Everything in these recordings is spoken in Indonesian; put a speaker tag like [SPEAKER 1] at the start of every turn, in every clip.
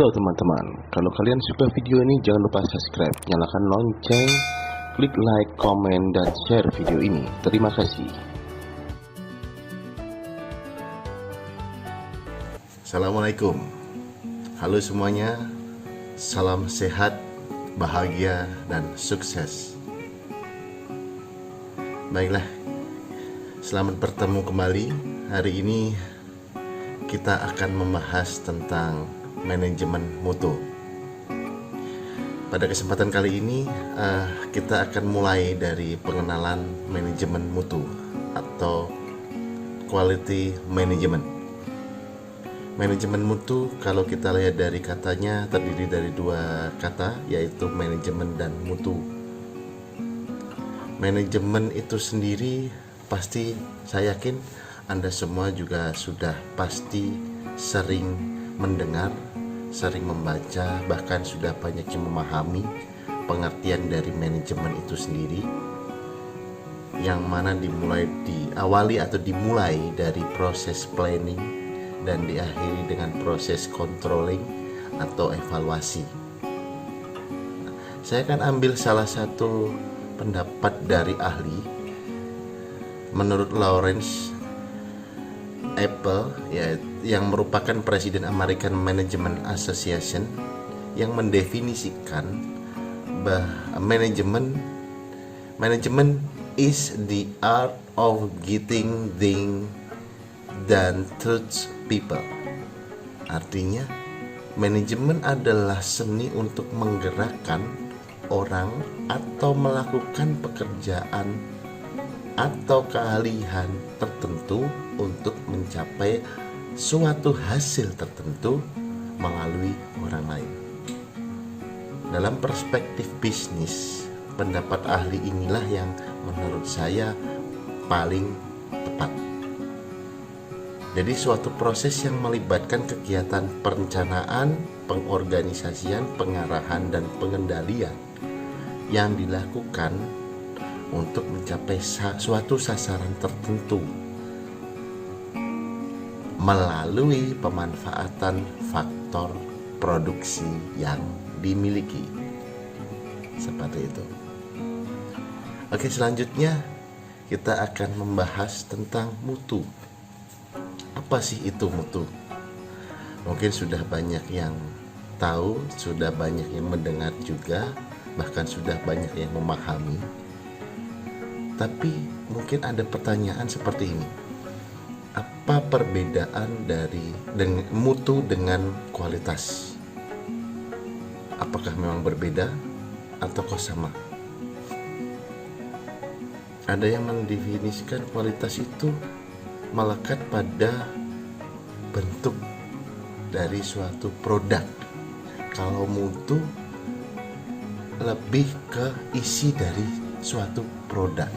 [SPEAKER 1] Halo teman-teman, kalau kalian suka video ini jangan lupa subscribe, nyalakan lonceng, klik like, komen, dan share video ini. Terima kasih.
[SPEAKER 2] Assalamualaikum. Halo semuanya. Salam sehat, bahagia, dan sukses. Baiklah, selamat bertemu kembali. Hari ini kita akan membahas tentang manajemen mutu. Pada kesempatan kali ini kita akan mulai dari pengenalan manajemen mutu atau quality management. Manajemen mutu kalau kita lihat dari katanya terdiri dari dua kata, yaitu manajemen dan mutu. Manajemen itu sendiri pasti saya yakin Anda semua juga sudah pasti sering mendengar, sering membaca, bahkan sudah banyak yang memahami pengertian dari manajemen itu sendiri, yang mana diawali dari proses planning dan diakhiri dengan proses controlling atau evaluasi. Saya akan ambil salah satu pendapat dari ahli. Menurut Lawrence Apple, yang merupakan Presiden American Management Association, yang mendefinisikan bahwa manajemen is the art of getting things done through people. Artinya, manajemen adalah seni untuk menggerakkan orang atau melakukan pekerjaan atau keahlian tertentu untuk mencapai suatu hasil tertentu melalui orang lain. Dalam perspektif bisnis, pendapat ahli inilah yang menurut saya paling tepat. Jadi suatu proses yang melibatkan kegiatan perencanaan, pengorganisasian, pengarahan, dan pengendalian yang dilakukan untuk mencapai suatu sasaran tertentu melalui pemanfaatan faktor produksi yang dimiliki. Seperti itu. Oke, selanjutnya kita akan membahas tentang mutu. Apa sih itu mutu? Mungkin sudah banyak yang tahu, sudah banyak yang mendengar juga, bahkan sudah banyak yang memahami. Tapi mungkin ada pertanyaan seperti ini. Apa perbedaan dari mutu dengan kualitas? Apakah memang berbeda ataukah sama? Ada yang mendefinisikan kualitas itu melekat pada bentuk dari suatu produk. Kalau mutu lebih ke isi dari suatu produk.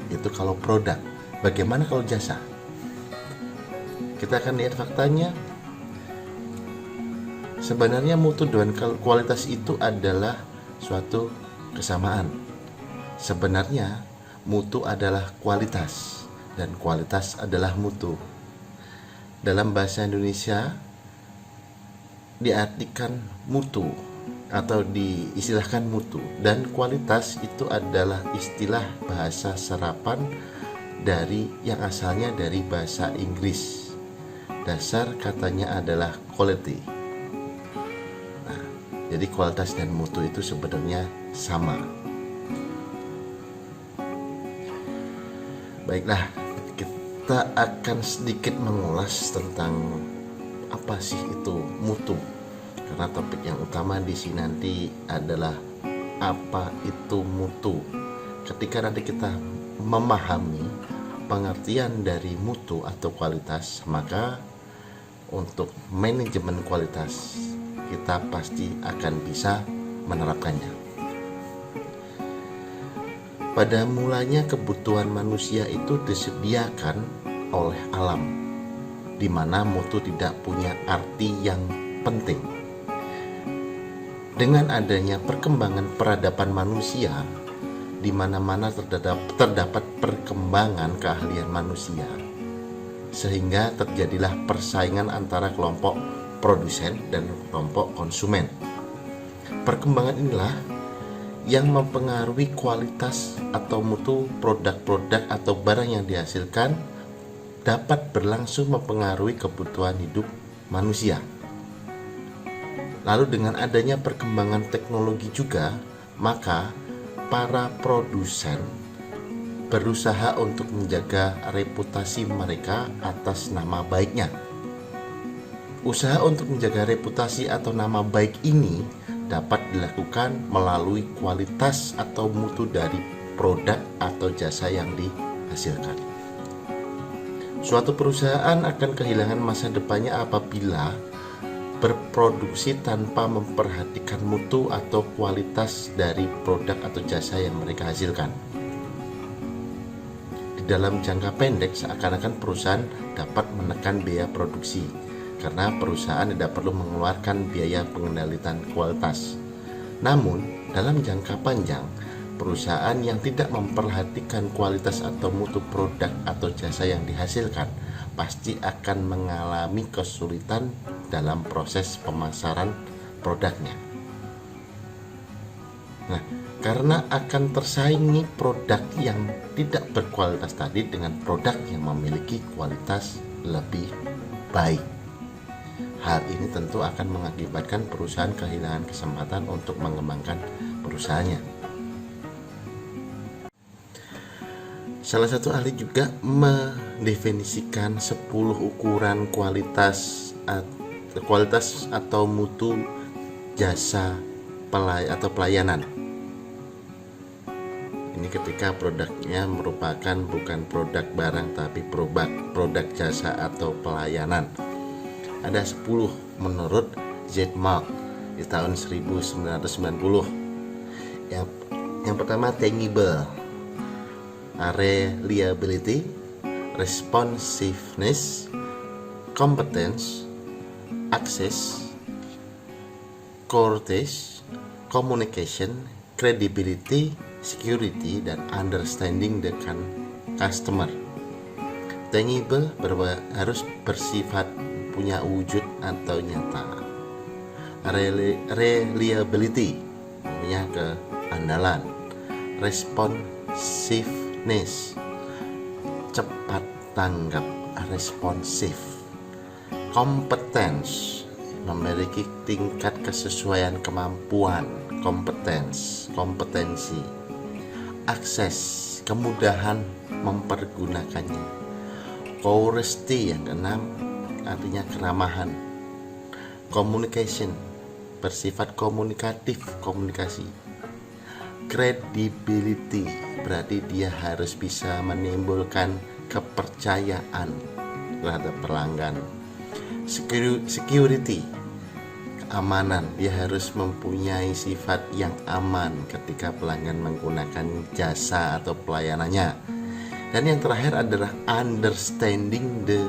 [SPEAKER 2] Itu kalau produk. Bagaimana kalau jasa? Kita akan lihat faktanya. Sebenarnya mutu dan kualitas itu adalah suatu kesamaan. Sebenarnya mutu adalah kualitas dan kualitas adalah mutu. Dalam bahasa Indonesia diartikan mutu atau diistilahkan mutu, dan kualitas itu adalah istilah bahasa serapan yang asalnya dari bahasa Inggris. Dasar katanya adalah quality. Nah, jadi kualitas dan mutu itu sebenarnya sama. Baiklah, kita akan sedikit mengulas tentang apa sih itu mutu. Karena topik yang utama di sini nanti adalah apa itu mutu. Ketika nanti kita memahami pengertian dari mutu atau kualitas, maka untuk manajemen kualitas kita pasti akan bisa menerapkannya. Pada mulanya kebutuhan manusia itu disediakan oleh alam, di mana mutu tidak punya arti yang penting. Dengan adanya perkembangan peradaban manusia, di mana-mana terdapat perkembangan keahlian manusia, sehingga terjadilah persaingan antara kelompok produsen dan kelompok konsumen. Perkembangan inilah yang mempengaruhi kualitas atau mutu produk-produk atau barang yang dihasilkan, dapat berlangsung mempengaruhi kebutuhan hidup manusia. Lalu dengan adanya perkembangan teknologi juga, maka para produsen berusaha untuk menjaga reputasi mereka atas nama baiknya. Usaha untuk menjaga reputasi atau nama baik ini dapat dilakukan melalui kualitas atau mutu dari produk atau jasa yang dihasilkan. Suatu perusahaan akan kehilangan masa depannya apabila berproduksi tanpa memperhatikan mutu atau kualitas dari produk atau jasa yang mereka hasilkan. Di dalam jangka pendek, seakan-akan perusahaan dapat menekan biaya produksi karena perusahaan tidak perlu mengeluarkan biaya pengendalian kualitas. Namun, dalam jangka panjang, perusahaan yang tidak memperhatikan kualitas atau mutu produk atau jasa yang dihasilkan pasti akan mengalami kesulitan dalam proses pemasaran produknya. Nah, karena akan tersaingi produk yang tidak berkualitas tadi dengan produk yang memiliki kualitas lebih baik. Hal ini tentu akan mengakibatkan perusahaan kehilangan kesempatan untuk mengembangkan perusahaannya. Salah satu ahli juga mendefinisikan 10 ukuran kualitas atau mutu jasa atau pelayanan. Ini ketika produknya merupakan bukan produk barang tapi produk jasa atau pelayanan. Ada 10 menurut Z. Mark di tahun 1990. Yang pertama tangible, reliability, responsiveness, competence, access, courtesy, communication, credibility, security, dan understanding the customer. Tangible harus bersifat punya wujud atau nyata. Reliability punya keandalan. Responsiveness cepat tanggap, responsif. Competence memiliki tingkat kesesuaian kemampuan, kompetensi. Akses kemudahan mempergunakannya. Courtesy yang keenam artinya keramahan. Communication bersifat komunikatif, komunikasi. Credibility berarti dia harus bisa menimbulkan kepercayaan terhadap pelanggan. Security keamanan, dia harus mempunyai sifat yang aman ketika pelanggan menggunakan jasa atau pelayanannya. Dan yang terakhir adalah understanding the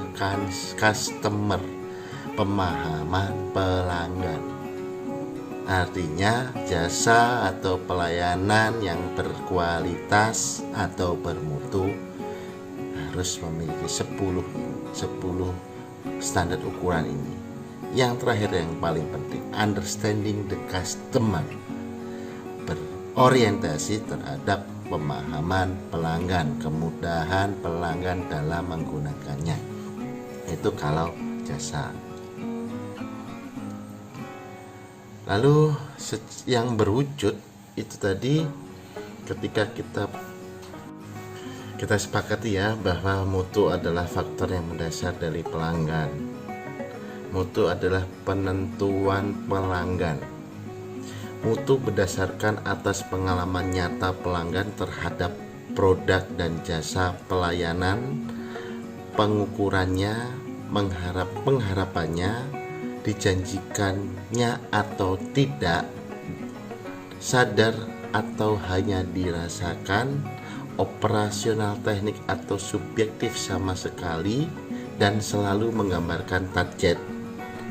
[SPEAKER 2] customer, pemahaman pelanggan. Artinya jasa atau pelayanan yang berkualitas atau bermutu harus memiliki 10 standar ukuran ini. Yang terakhir yang paling penting, understanding the customer, berorientasi terhadap pemahaman pelanggan, kemudahan pelanggan dalam menggunakannya. Itu kalau jasa. Lalu yang berwujud itu tadi ketika kita sepakati ya bahwa mutu adalah faktor yang mendasar dari pelanggan. Mutu adalah penentuan pelanggan. Mutu berdasarkan atas pengalaman nyata pelanggan terhadap produk dan jasa pelayanan, pengukurannya, pengharapannya, dijanjikannya atau tidak, sadar atau hanya dirasakan, operasional teknik atau subjektif sama sekali, dan selalu menggambarkan target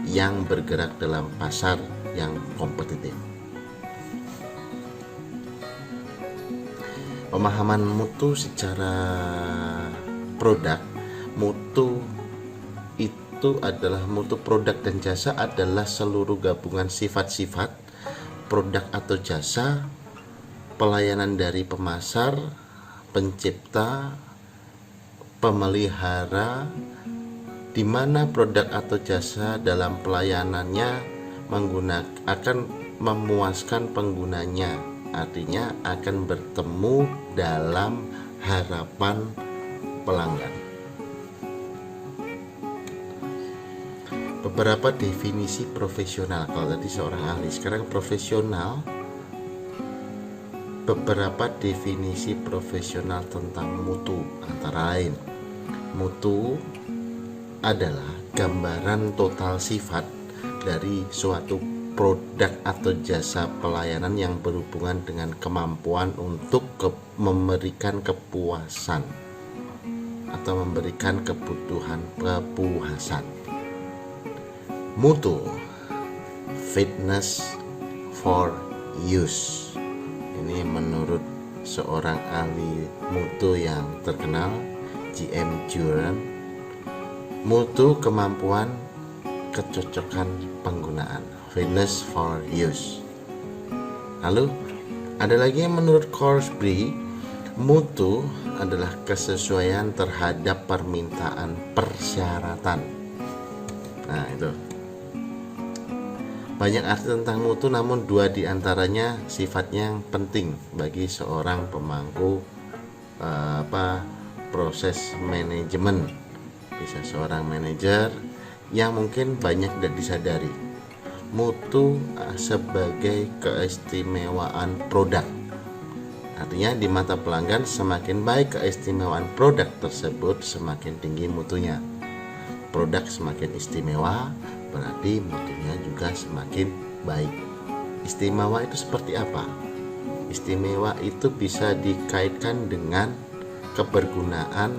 [SPEAKER 2] yang bergerak dalam pasar yang kompetitif. Pemahaman mutu secara produk, mutu itu itu adalah mutu produk dan jasa adalah seluruh gabungan sifat-sifat produk atau jasa, pelayanan dari pemasar, pencipta, pemelihara, di mana produk atau jasa dalam pelayanannya akan memuaskan penggunanya, artinya akan bertemu dalam harapan pelanggan. Beberapa definisi profesional, kalau tadi seorang ahli, sekarang profesional. Beberapa definisi profesional tentang mutu, antara lain mutu adalah gambaran total sifat dari suatu produk atau jasa pelayanan yang berhubungan dengan kemampuan untuk memberikan kepuasan atau memberikan kepuasan. Mutu, fitness for use. Ini menurut seorang ahli mutu yang terkenal, GM Juran. Mutu kemampuan kecocokan penggunaan, fitness for use. Lalu ada lagi yang menurut Corsby, mutu adalah kesesuaian terhadap permintaan persyaratan. Nah itu banyak arti tentang mutu, namun dua diantaranya sifatnya yang penting bagi seorang pemangku proses manajemen. Bisa seorang manajer yang mungkin banyak tidak disadari. Mutu sebagai keistimewaan produk. Artinya di mata pelanggan semakin baik keistimewaan produk tersebut, semakin tinggi mutunya. Produk semakin istimewa, berarti mutunya juga semakin baik. Istimewa itu seperti apa? Istimewa itu bisa dikaitkan dengan kebergunaan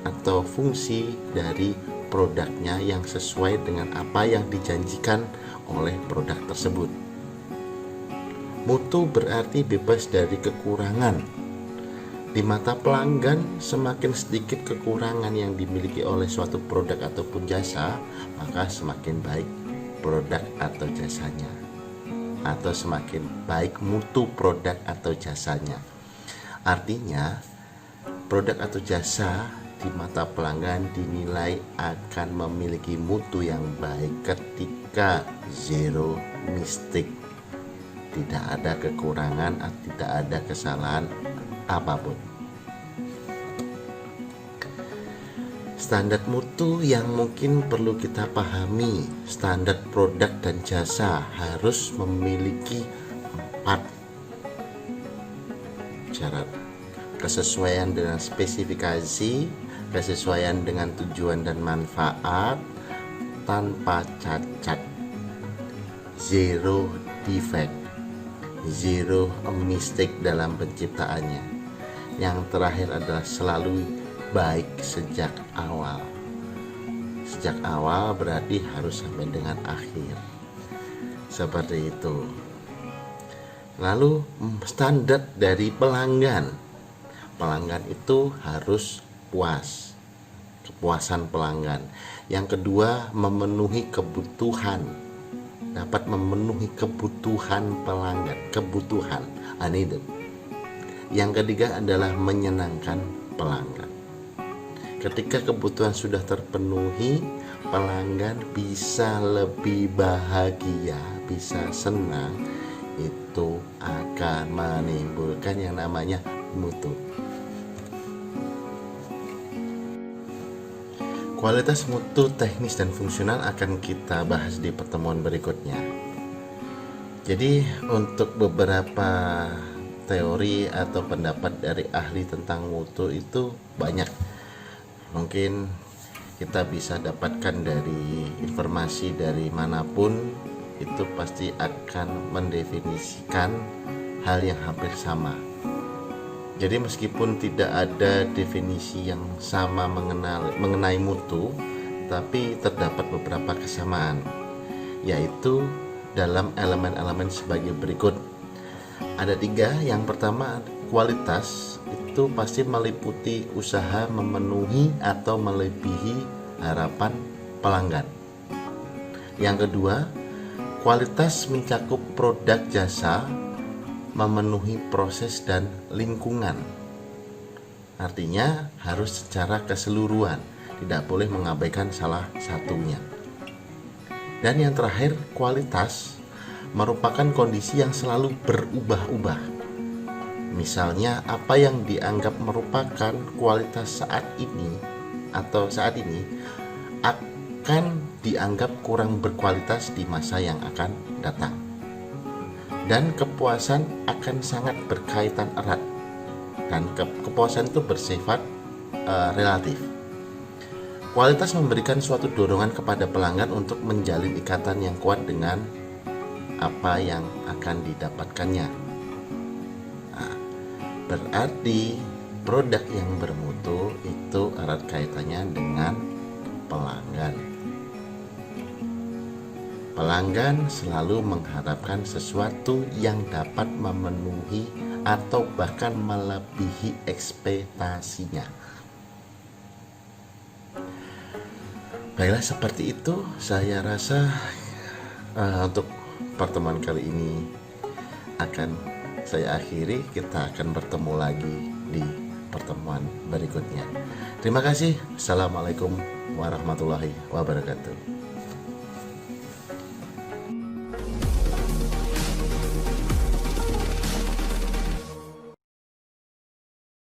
[SPEAKER 2] atau fungsi dari produknya yang sesuai dengan apa yang dijanjikan oleh produk tersebut. Mutu berarti bebas dari kekurangan. Di mata pelanggan, semakin sedikit kekurangan yang dimiliki oleh suatu produk ataupun jasa, maka semakin baik produk atau jasanya, atau semakin baik mutu produk atau jasanya. Artinya, produk atau jasa di mata pelanggan dinilai akan memiliki mutu yang baik ketika zero mistake, tidak ada kekurangan atau tidak ada kesalahan apapun. Standar mutu yang mungkin perlu kita pahami, standar produk dan jasa harus memiliki 4 syarat: kesesuaian dengan spesifikasi, kesesuaian dengan tujuan dan manfaat, tanpa cacat, zero defect, zero mistake dalam penciptaannya. Yang terakhir adalah selalu baik sejak awal. Sejak awal berarti harus sampai dengan akhir. Seperti itu. Lalu standar dari pelanggan. Pelanggan itu harus puas. Kepuasan pelanggan. Yang kedua, memenuhi kebutuhan. Dapat memenuhi kebutuhan pelanggan. Kebutuhan, needed. Yang ketiga adalah menyenangkan pelanggan. Ketika kebutuhan sudah terpenuhi, pelanggan bisa lebih bahagia, bisa senang. Itu akan menimbulkan yang namanya mutu. Kualitas mutu teknis dan fungsional akan kita bahas di pertemuan berikutnya. Jadi untuk beberapa teori atau pendapat dari ahli tentang mutu itu banyak. Mungkin kita bisa dapatkan dari informasi dari manapun, itu pasti akan mendefinisikan hal yang hampir sama. Jadi meskipun tidak ada definisi yang sama mengenai mutu, tapi terdapat beberapa kesamaan, yaitu dalam elemen-elemen sebagai berikut. Ada 3. Yang pertama, kualitas itu pasti meliputi usaha memenuhi atau melebihi harapan pelanggan. Yang kedua, kualitas mencakup produk jasa, memenuhi proses dan lingkungan. Artinya harus secara keseluruhan, tidak boleh mengabaikan salah satunya. Dan yang terakhir, kualitas merupakan kondisi yang selalu berubah-ubah. Misalnya apa yang dianggap merupakan kualitas saat ini akan dianggap kurang berkualitas di masa yang akan datang. Dan kepuasan akan sangat berkaitan erat, dan kepuasan itu bersifat relatif. Kualitas memberikan suatu dorongan kepada pelanggan untuk menjalin ikatan yang kuat dengan apa yang akan didapatkannya. Nah, berarti produk yang bermutu itu erat kaitannya dengan pelanggan. Pelanggan selalu mengharapkan sesuatu yang dapat memenuhi atau bahkan melebihi ekspektasinya. Baiklah, seperti itu saya rasa untuk pertemuan kali ini akan saya akhiri. Kita akan bertemu lagi di pertemuan berikutnya. Terima kasih. Assalamualaikum warahmatullahi wabarakatuh.